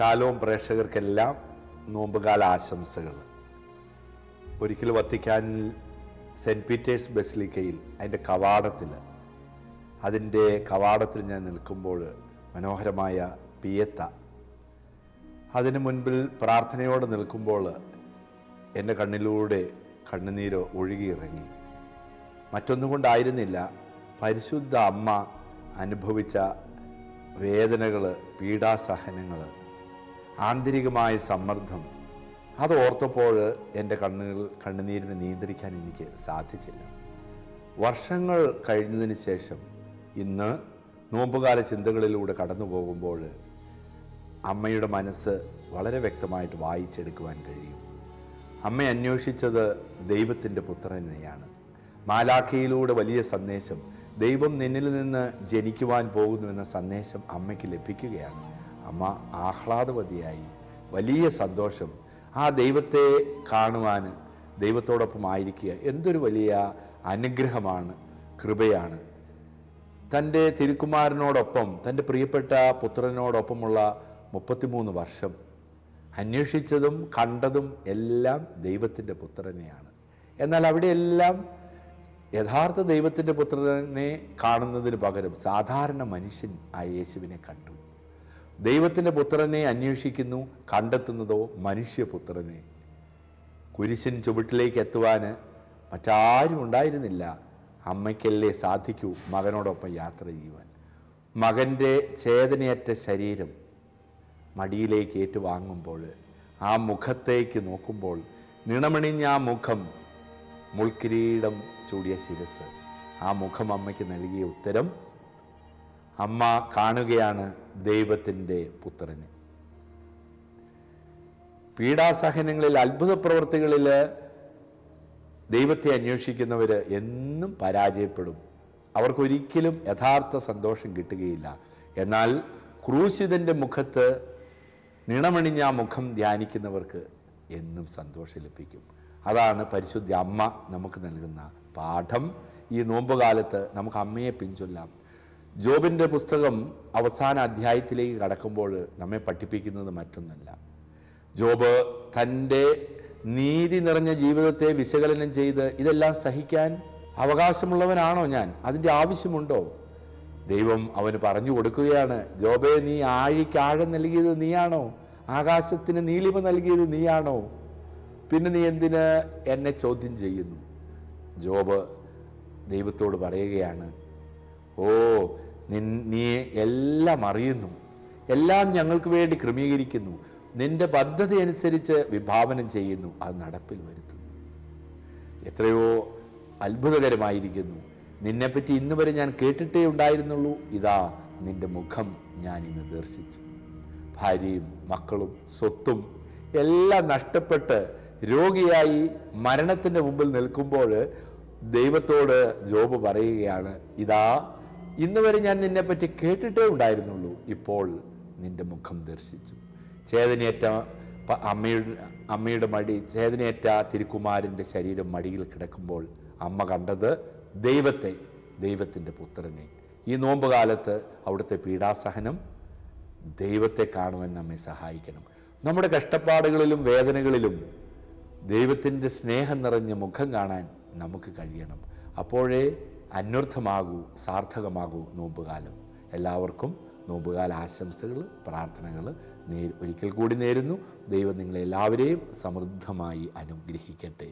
ശാലോം പ്രേക്ഷകർക്കെല്ലാം നോമ്പുകാല ആശംസകൾ. ഒരിക്കൽ വത്തിക്കാനിൽ cent Peter's ബസിലിക്കയിൽ അതിൻ്റെ കവാടത്തിൽ ഞാൻ നിൽക്കുമ്പോൾ മനോഹരമായ പിയത്ത, അതിനു മുൻപിൽ പ്രാർത്ഥനയോടെ നിൽക്കുമ്പോൾ എൻ്റെ കണ്ണിലൂടെ കണ്ണുനീര് ഒഴുകിയിറങ്ങി. മറ്റൊന്നും കൊണ്ടായിരുന്നില്ല, പരിശുദ്ധ അമ്മ അനുഭവിച്ച വേദനകൾ, പീഡാസഹനങ്ങൾ, ആന്തരികമായ സമ്മർദ്ദം, അത് ഓർത്തപ്പോൾ എൻ്റെ കണ്ണുനീരിനെ നിയന്ത്രിക്കാൻ എനിക്ക് സാധിച്ചില്ല. വർഷങ്ങൾ കഴിഞ്ഞതിന് ശേഷം ഇന്ന് നോമ്പുകാല ചിന്തകളിലൂടെ കടന്നു പോകുമ്പോൾ അമ്മയുടെ മനസ്സ് വളരെ വ്യക്തമായിട്ട് വായിച്ചെടുക്കുവാൻ കഴിയും. അമ്മ അന്വേഷിച്ചത് ദൈവത്തിൻ്റെ പുത്രനെയാണ്. മാലാഖയിലൂടെ വലിയ സന്ദേശം, ദൈവം നിന്നിൽ നിന്ന് ജനിക്കുവാൻ പോകുന്നുവെന്ന സന്ദേശം അമ്മയ്ക്ക് ലഭിക്കുകയാണ്. അമ്മ ആഹ്ലാദവതിയായി, വലിയ സന്തോഷം. ആ ദൈവത്തെ കാണുവാൻ, ദൈവത്തോടൊപ്പം ആയിരിക്കുക എന്തൊരു വലിയ അനുഗ്രഹമാണ്, കൃപയാണ്. തൻ്റെ തിരുക്കുമാരനോടൊപ്പം, തൻ്റെ പ്രിയപ്പെട്ട പുത്രനോടൊപ്പമുള്ള 33 വർഷം അന്വേഷിച്ചതും കണ്ടതും എല്ലാം ദൈവത്തിൻ്റെ പുത്രനെയാണ്. എന്നാൽ അവിടെയെല്ലാം യഥാർത്ഥ ദൈവത്തിൻ്റെ പുത്രനെ കാണുന്നതിന് പകരം സാധാരണ മനുഷ്യൻ ആ യേശുവിനെ കണ്ടു. ദൈവത്തിൻ്റെ പുത്രനെ അന്വേഷിക്കുന്നു, കണ്ടെത്തുന്നതോ മനുഷ്യപുത്രനെ. കുരിശിൻ ചുവട്ടിലേക്ക് എത്തുവാൻ മറ്റാരും ഉണ്ടായിരുന്നില്ല. അമ്മയ്ക്കല്ലേ സാധിക്കൂ മകനോടൊപ്പം യാത്ര ചെയ്യുവാൻ. മകൻ്റെ ചേതനയറ്റ ശരീരം മടിയിലേക്ക് ഏറ്റുവാങ്ങുമ്പോൾ, ആ മുഖത്തേക്ക് നോക്കുമ്പോൾ, നിണമണിഞ്ഞ ആ മുഖം, മുൾക്കിരീടം ചൂടിയ ശിരസ്, ആ മുഖം അമ്മയ്ക്ക് നൽകിയ ഉത്തരം, അമ്മ കാണുകയാണ് ദൈവത്തിൻ്റെ പുത്രനെ. പീഡാസഹനങ്ങളിൽ, അത്ഭുത പ്രവൃത്തികളിൽ ദൈവത്തെ അന്വേഷിക്കുന്നവർ എന്നും പരാജയപ്പെടും. അവർക്കൊരിക്കലും യഥാർത്ഥ സന്തോഷം കിട്ടുകയില്ല. എന്നാൽ ക്രൂശിതൻ്റെ മുഖത്ത് നിണമണിഞ്ഞ ആ മുഖം ധ്യാനിക്കുന്നവർക്ക് എന്നും സന്തോഷം ലഭിക്കും. അതാണ് പരിശുദ്ധ അമ്മ നമുക്ക് നൽകുന്ന പാഠം. ഈ നോമ്പുകാലത്ത് നമുക്ക് അമ്മയെ പിൻചൊല്ലാം. ജോബിൻ്റെ പുസ്തകം അവസാന അധ്യായത്തിലേക്ക് കടക്കുമ്പോൾ നമ്മെ പഠിപ്പിക്കുന്നത് മറ്റൊന്നല്ല. ജോബ് തൻ്റെ നീതി നിറഞ്ഞ ജീവിതത്തെ വിശകലനം ചെയ്ത്, ഇതെല്ലാം സഹിക്കാൻ അവകാശമുള്ളവനാണോ ഞാൻ? അതിൻ്റെ ആവശ്യമുണ്ടോ? ദൈവം അവന് പറഞ്ഞു കൊടുക്കുകയാണ്, ജോബേ, നീ ആഴിക്ക് ആഴം നൽകിയത് നീയാണോ? ആകാശത്തിന് നീലിമ നൽകിയത് നീയാണോ? പിന്നെ നീ എന്തിന് എന്നെ ചോദ്യം ചെയ്യുന്നു? ജോബ് ദൈവത്തോട് പറയുകയാണ്, ഓ, നീ എല്ലാം അറിയുന്നു, എല്ലാം ഞങ്ങൾക്ക് വേണ്ടി ക്രമീകരിക്കുന്നു, നിന്റെ പദ്ധതി അനുസരിച്ച് വിഭാവനം ചെയ്യുന്നു, അത് നടപ്പിൽ വരുത്തുന്നു. എത്രയോ അത്ഭുതകരമായിരിക്കുന്നു. നിന്നെപ്പറ്റി ഇന്ന് വരെ ഞാൻ കേട്ടിട്ടേ ഉണ്ടായിരുന്നുള്ളൂ, ഇതാ നിന്റെ മുഖം ഞാൻ ഇന്ന് ദർശിച്ചു. ഭാര്യയും മക്കളും സ്വത്തും എല്ലാം നഷ്ടപ്പെട്ട് രോഗിയായി മരണത്തിൻ്റെ മുമ്പിൽ നിൽക്കുമ്പോൾ ദൈവത്തോട് ജോബ് പറയുകയാണ്, ഇതാ ഇന്ന് വരെ ഞാൻ നിന്നെപ്പറ്റി കേട്ടിട്ടേ ഉണ്ടായിരുന്നുള്ളൂ, ഇപ്പോൾ നിന്റെ മുഖം ദർശിച്ചു. ചേതനയേറ്റ അമ്മയുടെ മടി, ചേതനയേറ്റ തിരുക്കുമാരൻ്റെ ശരീരം മടിയിൽ കിടക്കുമ്പോൾ അമ്മ കണ്ടത് ദൈവത്തിൻ്റെ പുത്രനെ. ഈ നോമ്പുകാലത്ത് അവിടുത്തെ പീഡാസഹനം, ദൈവത്തെ കാണുവാൻ നമ്മെ സഹായിക്കണം. നമ്മുടെ കഷ്ടപ്പാടുകളിലും വേദനകളിലും ദൈവത്തിൻ്റെ സ്നേഹം നിറഞ്ഞ മുഖം കാണാൻ നമുക്ക് കഴിയണം. അപ്പോഴേ അന്വർത്ഥമാകൂ, സാർത്ഥകമാകൂ നോമ്പുകാലം. എല്ലാവർക്കും നോമ്പുകാല ആശംസകൾ, പ്രാർത്ഥനകൾ ഒരിക്കൽ കൂടി നേരുന്നു. ദൈവം നിങ്ങളെല്ലാവരെയും സമൃദ്ധമായി അനുഗ്രഹിക്കട്ടെ.